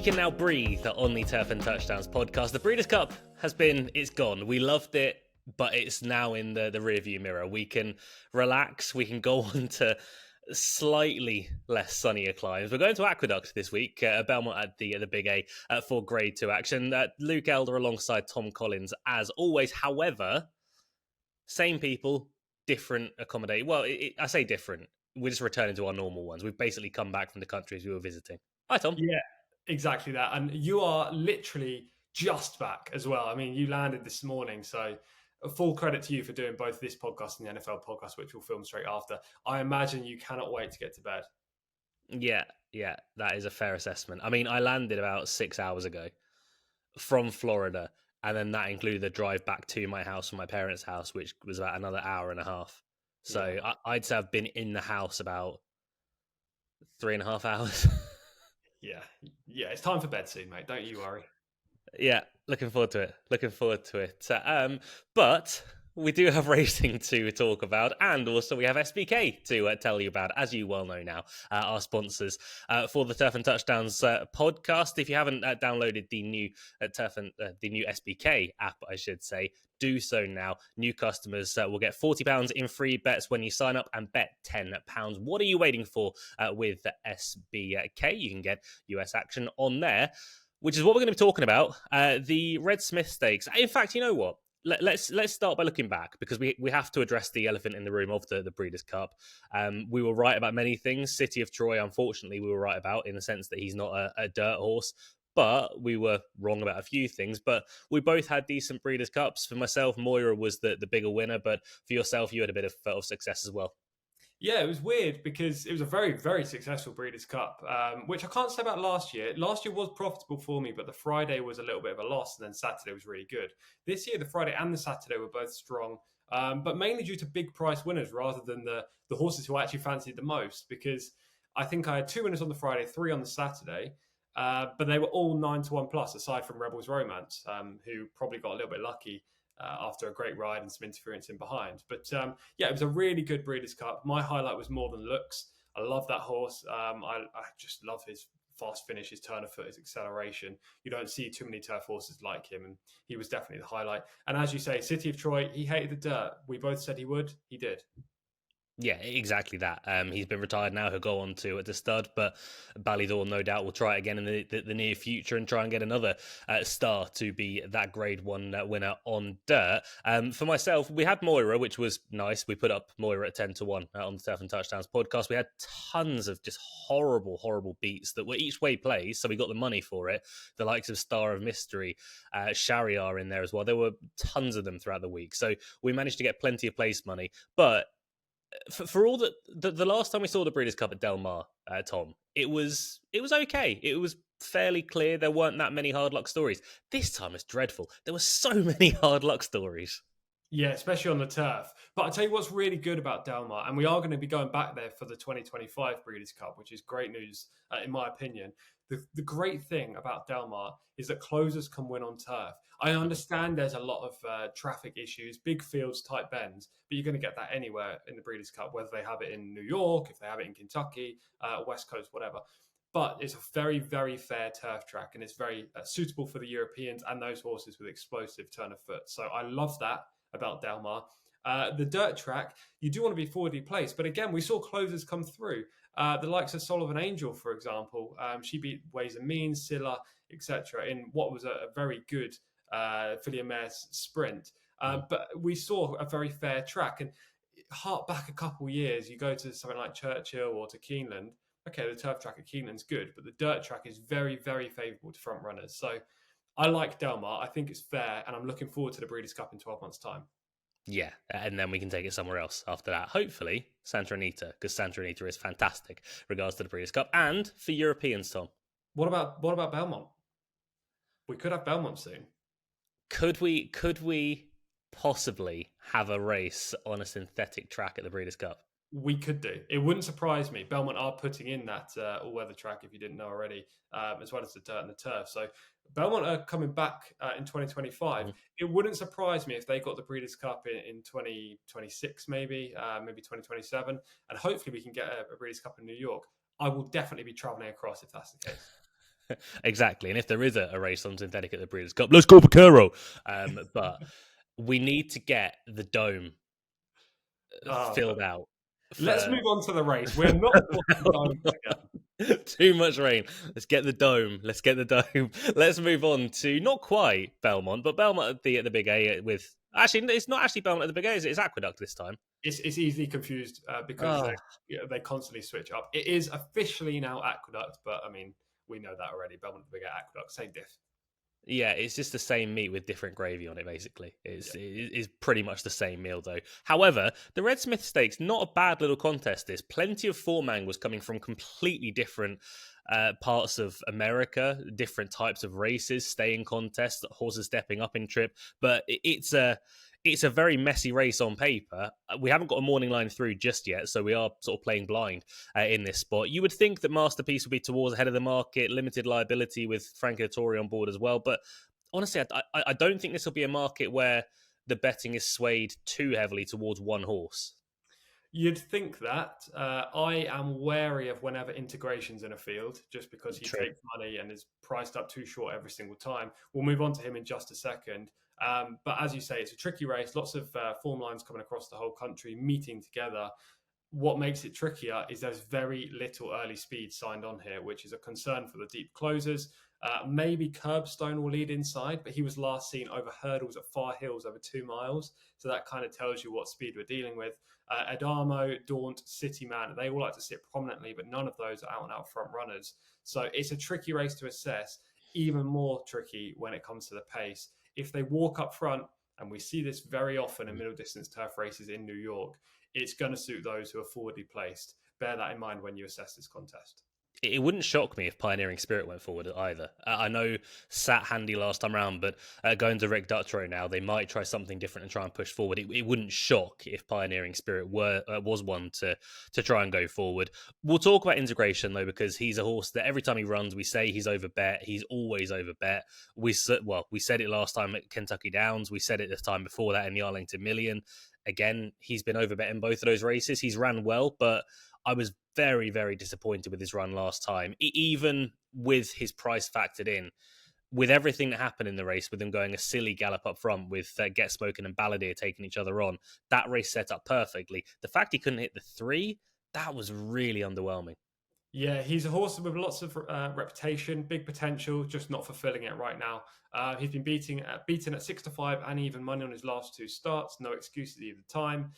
can now breathe on the Turf and Touchdowns podcast. The Breeders' Cup it's gone. We loved it, but it's now in the rearview mirror. We can relax. We can go on to slightly less sunnier climes. We're going to Aqueduct this week, Belmont at the Big A for Grade 2 action. Luke Elder alongside Tom Collins, as always. However, same people, different accommodate. Well, I say different. We're just returning to our normal ones. We've basically come back from the countries we were visiting. Hi, Tom. Yeah, exactly that. And you are literally just back as well. I mean, you landed this morning, so full credit to you for doing both this podcast and the NFL podcast, which we'll film straight after. I imagine you cannot wait to get to bed. Yeah, that is a fair assessment. I mean, I landed about 6 hours ago from Florida, and then that included the drive back to my house from my parents' house, which was about another hour and a half. So yeah. I'd say I've been in the house about 3.5 hours. Yeah, it's time for bed soon, mate. Don't you worry. Yeah, looking forward to it. But we do have racing to talk about, and also we have SBK to tell you about, as you well know now, our sponsors for the Turf and Touchdowns podcast. If you haven't downloaded the new the new SBK app, I should say, do so now. New customers will get £40 in free bets when you sign up and bet £10. What are you waiting for with the SBK? You can get US action on there, which is what we're going to be talking about. The Red Smith Stakes. In fact, you know what? Let's start by looking back, because we have to address the elephant in the room of the Breeders' Cup. We were right about many things. City of Troy, unfortunately, we were right about, in the sense that he's not a dirt horse. But we were wrong about a few things. But we both had decent Breeders' Cups. For myself, Moira was the bigger winner. But for yourself, you had a bit of success as well. Yeah, it was weird because it was a very, very successful Breeders' Cup, which I can't say about last year. Last year was profitable for me, but the Friday was a little bit of a loss, and then Saturday was really good. This year, the Friday and the Saturday were both strong, but mainly due to big price winners rather than the horses who I actually fancied the most, because I think I had 2 winners on the Friday, 3 on the Saturday, but they were all 9-1 plus, aside from Rebels Romance, who probably got a little bit lucky after a great ride and some interference in behind. But it was a really good Breeders' Cup. My highlight was More Than Looks. I love that horse. I just love his fast finish, his turn of foot, his acceleration. You don't see too many turf horses like him, and he was definitely the highlight. And as you say, City of Troy, he hated the dirt. We both said he would. He did. Yeah, exactly that. He's been retired now. He'll go on to stud, but Ballydor no doubt will try it again in the near future and try and get another star to be that Grade 1 winner on dirt. For myself, we had Moira, which was nice. We put up Moira at 10-1 on the Turf and Touchdowns podcast. We had tons of just horrible beats that were each way plays, so we got the money for it. The likes of Star of Mystery, Shariar in there as well. There were tons of them throughout the week, so we managed to get plenty of place money. But for all the last time we saw the Breeders' Cup at Del Mar, Tom, it was okay. It was fairly clear. There weren't that many hard luck stories. This time it's dreadful. There were so many hard luck stories. Yeah, especially on the turf. But I'll tell you what's really good about Del Mar, and we are going to be going back there for the 2025 Breeders' Cup, which is great news, in my opinion. The great thing about Del Mar is that closers can win on turf. I understand there's a lot of traffic issues, big fields, tight bends, but you're going to get that anywhere in the Breeders' Cup, whether they have it in New York, if they have it in Kentucky, West Coast, whatever. But it's a very, very fair turf track, and it's very suitable for the Europeans and those horses with explosive turn of foot. So I love that about Del Mar. The dirt track, you do want to be forwardly placed, but again, we saw closers come through. The likes of Sullivan Angel, for example, she beat Ways and Means, Silla, etc., in what was a very good filly mare's sprint. But we saw a very fair track, and hark back a couple of years, you go to something like Churchill or to Keeneland. Okay, the turf track at Keeneland's good, but the dirt track is very, very favourable to front runners. So I like Del Mar. I think it's fair, and I'm looking forward to the Breeders' Cup in 12 months' time. Yeah, and then we can take it somewhere else after that. Hopefully, Santa Anita, because Santa Anita is fantastic regards to the Breeders' Cup. And for Europeans, Tom. What about Belmont? We could have Belmont soon. Could we possibly have a race on a synthetic track at the Breeders' Cup? We could do. It wouldn't surprise me. Belmont are putting in that all-weather track, if you didn't know already, as well as the dirt and the turf. So Belmont are coming back in 2025. Mm. It wouldn't surprise me if they got the Breeders' Cup in 2026, maybe 2027. And hopefully we can get a Breeders' Cup in New York. I will definitely be travelling across if that's the case. Exactly. And if there is a race on synthetic at the Breeders' Cup, let's go for Kuro. But we need to get the dome But filled out let's for move on to the race. We're not talking domes again. too much rain. Let's get the dome. Let's get the dome. Let's move on to not quite Belmont, but Belmont at the Big A with actually it's not actually Belmont at the Big A, is it? It's Aqueduct this time. It's easily confused because Oh, they constantly switch up. It is officially now Aqueduct, but I mean we know that already. Belmont the Big Aqueduct, same diff. yeah, it's just the same meat with different gravy on it. Basically, Yeah. it's pretty much the same meal though. However, the Red Smith Stakes, not a bad little contest. This plenty of form angles coming from completely different parts of America, different types of races, staying contests, horses stepping up in trip. But it's a very messy race on paper. We haven't got a morning line through just yet, so we are sort of playing blind in this spot. You would think that Masterpiece would be towards ahead of the market, limited liability with Frankie Dettori on board as well. But honestly, I don't think this will be a market where the betting is swayed too heavily towards one horse. You'd think that. I am wary of whenever integration's in a field, just because he True. takes money and is priced up too short every single time. We'll move on to him in just a second. But as you say, it's a tricky race. Lots of form lines coming across the whole country, meeting together. What makes it trickier is there's very little early speed signed on here, which is a concern for the deep closers. Maybe Curbstone will lead inside, but he was last seen over hurdles at Far Hills over 2 miles. So that kind of tells you what speed we're dealing with. Adamo, Daunt, City Man, they all like to sit prominently, but none of those are out and out front runners. So it's a tricky race to assess, even more tricky when it comes to the pace. If they walk up front, and we see this very often in middle distance turf races in New York, it's going to suit those who are forwardly placed. Bear that in mind when you assess this contest. It wouldn't shock me if Pioneering Spirit went forward either. I know sat handy last time round, but going to Rick Dutrow now, they might try something different and try and push forward. It wouldn't shock if Pioneering Spirit was one to try and go forward. We'll talk about integration though, because he's a horse that every time he runs, we say he's overbet. He's always overbet. We said it last time at Kentucky Downs. We said it the time before that in the Arlington Million. Again, he's been overbet in both of those races. He's ran well, but I was very, very disappointed with his run last time, even with his price factored in. With everything that happened in the race, with him going a silly gallop up front, with Get Smoking and Balladeer taking each other on, that race set up perfectly. The fact he couldn't hit the 3, that was really underwhelming. Yeah, he's a horse with lots of reputation, big potential, just not fulfilling it right now. He's been beaten at 6-5 and even money on his last 2 starts. No excuses either time.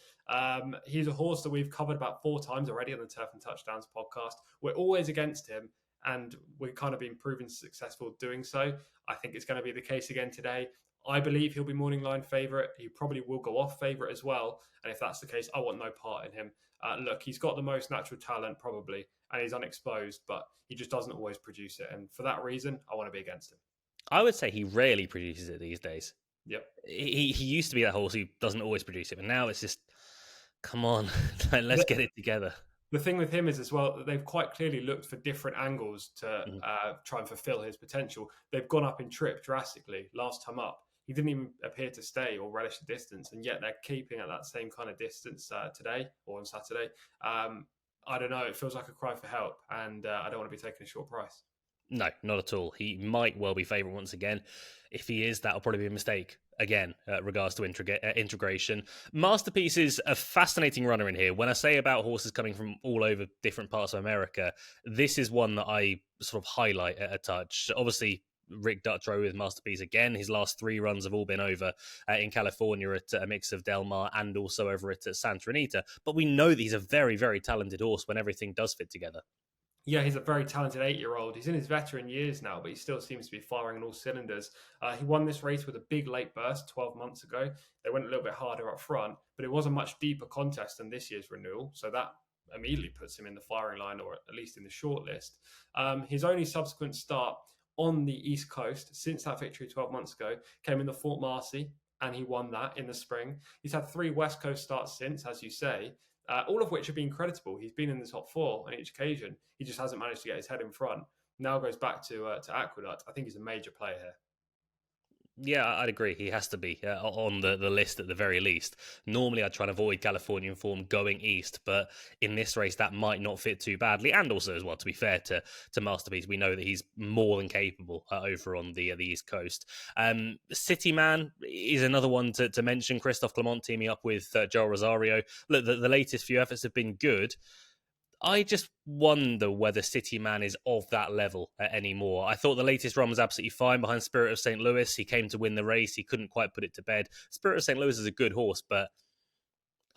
He's a horse that we've covered about 4 times already on the Turf and Touchdowns podcast. We're always against him, and we've kind of been proven successful doing so. I think it's going to be the case again today. I believe he'll be morning line favourite. He probably will go off favourite as well. And if that's the case, I want no part in him. Look, he's got the most natural talent probably, and he's unexposed, but he just doesn't always produce it. And for that reason, I want to be against him. I would say he rarely produces it these days. Yep. He used to be that horse who doesn't always produce it, but now it's just, come on, let's get it together. The thing with him is as well that they've quite clearly looked for different angles to try and fulfill his potential. They've gone up in trip drastically. Last time up, he didn't even appear to stay or relish the distance, and yet they're keeping at that same kind of distance today or on Saturday. I don't know. It feels like a cry for help, and I don't want to be taking a short price. No, not at all. He might well be favourite once again. If he is, that'll probably be a mistake again, regards to integration. Masterpiece is a fascinating runner in here. When I say about horses coming from all over different parts of America, this is one that I sort of highlight at a touch. Obviously, Rick Dutrow with Masterpiece again. His last 3 runs have all been over in California at a mix of Del Mar and also over at Santa Anita. But we know that he's a very, very talented horse when everything does fit together. Yeah, he's a very talented 8-year-old. He's in his veteran years now, but he still seems to be firing on all cylinders. He won this race with a big late burst 12 months ago. They went a little bit harder up front, but it was a much deeper contest than this year's renewal. So that immediately puts him in the firing line, or at least in the short list. His only subsequent start on the East Coast since that victory 12 months ago came in the Fort Marcy, and he won that in the spring. He's had 3 West Coast starts since, as you say, all of which have been creditable. He's been in the top 4 on each occasion. He just hasn't managed to get his head in front. Now goes back to Aqueduct. I think he's a major player here. Yeah, I'd agree. He has to be on the list at the very least. Normally, I'd try and avoid Californian form going east, but in this race, that might not fit too badly. And also, as well, to be fair to Masterpiece, we know that he's more than capable over on the East Coast. City Man is another one to mention. Christophe Clement teaming up with Joel Rosario. Look, the latest few efforts have been good. I just wonder whether City Man is of that level anymore. I thought the latest run was absolutely fine behind Spirit of St. Louis. He came to win the race. He couldn't quite put it to bed. Spirit of St. Louis is a good horse, but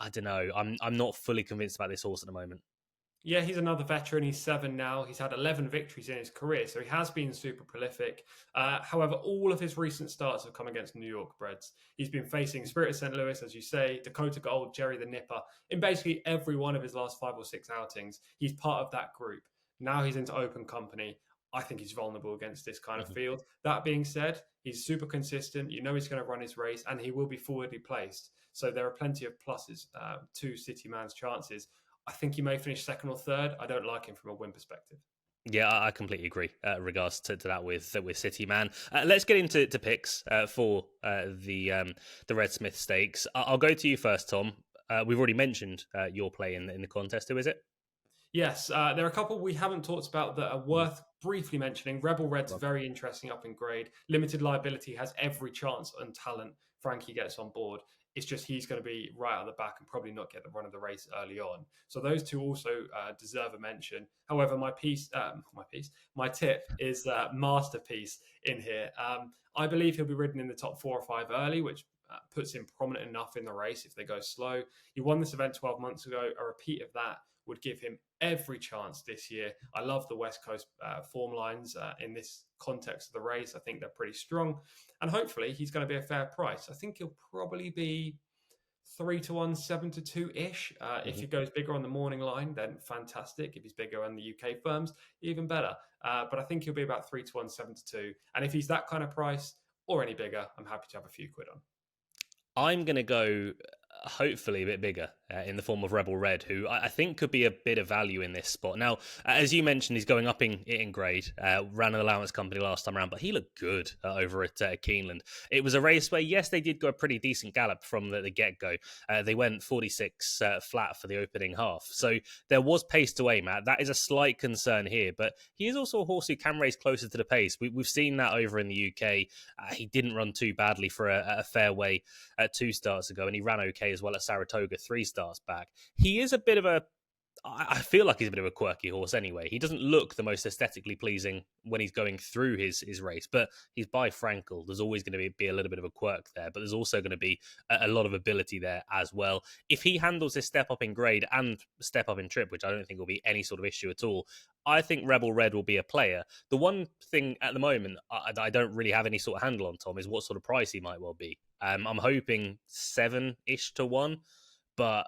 I don't know. I'm not fully convinced about this horse at the moment. Yeah, he's another veteran. He's 7 now. He's had 11 victories in his career, so he has been super prolific. However, all of his recent starts have come against New York breds. He's been facing Spirit of St. Louis, as you say, Dakota Gold, Jerry the Nipper, in basically every one of his last 5 or 6 outings. He's part of that group. Now he's into open company. I think he's vulnerable against this kind of Mhm. field. That being said, he's super consistent. You know he's going to run his race, and he will be forwardly placed. So there are plenty of pluses to City Man's chances. I think he may finish second or third. I don't like him from a win perspective. Yeah, I completely agree. Regards to that with City Man. Let's get into picks for the Red Smith Stakes. I'll go to you first, Tom. We've already mentioned your play in the contest. Who is it? Yes, there are a couple we haven't talked about that are Mhm. worth briefly mentioning. Rebel Red's Well, very interesting up in grade. Limited liability has every chance and talent Frankie gets on board. It's just he's going to be right at the back and probably not get the run of the race early on. So those two also deserve a mention. However, my tip is Masterpiece in here. I believe he'll be ridden in the top 4 or 5 early, which puts him prominent enough in the race if they go slow. He won this event 12 months ago. A repeat of that would give him every chance this year. I love the West Coast form lines in this context of the race. I think they're pretty strong, and hopefully he's going to be a fair price. I think he'll probably be 3 to 1, 7 to 2 ish. If mhm. he goes bigger on the morning line, then fantastic. If he's bigger on the UK firms, even better. But I think he'll be about 3 to 1, 7 to 2. And if he's that kind of price or any bigger, I'm happy to have a few quid on. I'm going to go hopefully a bit bigger in the form of Rebel Red, who I think could be a bit of value in this spot. Now, as you mentioned, he's going up in grade. Ran an allowance company last time around, but he looked good over at Keeneland. It was a race where, yes, they did go a pretty decent gallop from the get-go. They went 46 flat for the opening half. So there was pace to aim at. That is a slight concern here, but he is also a horse who can race closer to the pace. We've seen that over in the UK. He didn't run too badly for a fairway 2 starts ago, and he ran okay as well at Saratoga 3 starts back. He is a bit of a I feel like he's a bit of a quirky horse anyway. He doesn't look the most aesthetically pleasing when he's going through his race, but he's by Frankel. There's always going to be a little bit of a quirk there, but there's also going to be a lot of ability there as well. If he handles his step up in grade and step up in trip, which I don't think will be any sort of issue at all, I think Rebel Red will be a player. The one thing at the moment I don't really have any sort of handle on, Tom, is what sort of price he might well be. I'm hoping 7-ish to 1, but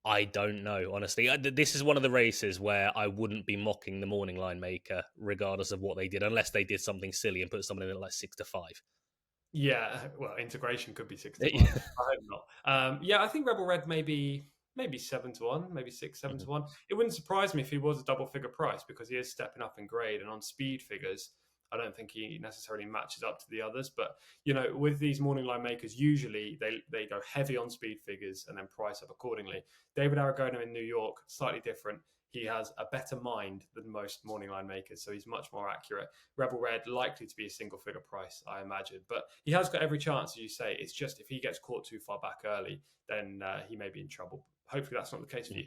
I don't know, honestly. This is one of the races where I wouldn't be mocking the morning line maker, regardless of what they did, unless they did something silly and put someone in at like 6 to 5. Yeah, well, integration could be 6 to 5. I hope not. Yeah, I think Rebel Red maybe 7 to 1, maybe six, seven Mhm. to one. It wouldn't surprise me if he was a double figure price because he is stepping up in grade and on speed figures. I don't think he necessarily matches up to the others, but with these morning line makers, usually they go heavy on speed figures and then price up accordingly. David Aragona in New York, slightly different. He has a better mind than most morning line makers, so he's much more accurate. Rebel Red likely to be a single figure price, I imagine. But he has got every chance, as you say. It's just if he gets caught too far back early, then he may be in trouble. Hopefully, that's not the case for you.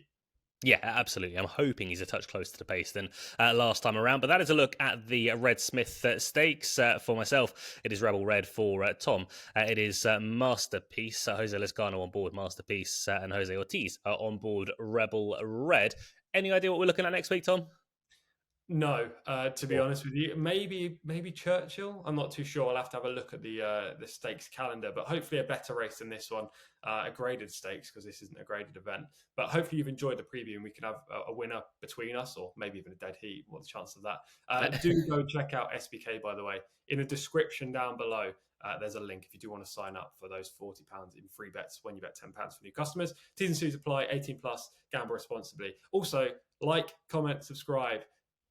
Yeah, absolutely. I'm hoping he's a touch closer to the pace than last time around. But that is a look at the Red Smith Stakes for myself. It is Rebel Red for Tom. It is Masterpiece. Jose Lescano on board Masterpiece and Jose Ortiz on board Rebel Red. Any idea what we're looking at next week, Tom? No, to be Sure. honest with you, maybe Churchill. I'm not too sure. I'll have to have a look at the stakes calendar, but hopefully a better race than this one, a graded stakes because this isn't a graded event. But hopefully you've enjoyed the preview and we can have a winner between us, or maybe even a dead heat. What's the chance of that? Do go check out SBK by the way. In the description down below, there's a link if you do want to sign up for those £40 in free bets when you bet £10 for new customers. T's and C's apply. 18 plus. Gamble responsibly. Also, like, comment, subscribe.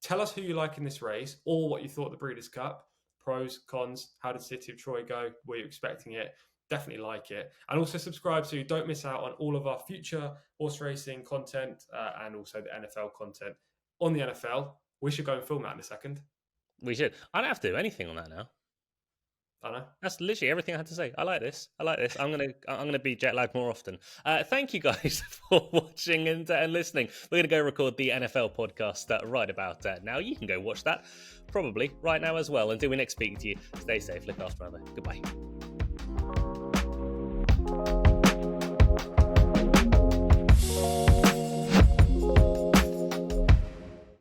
Tell us who you like in this race or what you thought of the Breeders' Cup. Pros, cons, how did City of Troy go? Were you expecting it? Definitely like it. And also subscribe so you don't miss out on all of our future horse racing content and also the NFL content. On the NFL, we should go and film that in a second. We should. I don't have to do anything on that now. I know. That's literally everything I had to say. I like this. I'm gonna be jet lagged more often. Thank you guys for watching and listening. We're gonna go record the NFL podcast right about now. You can go watch that probably right now as well. Until we next speak to you, stay safe, look after one another. Goodbye.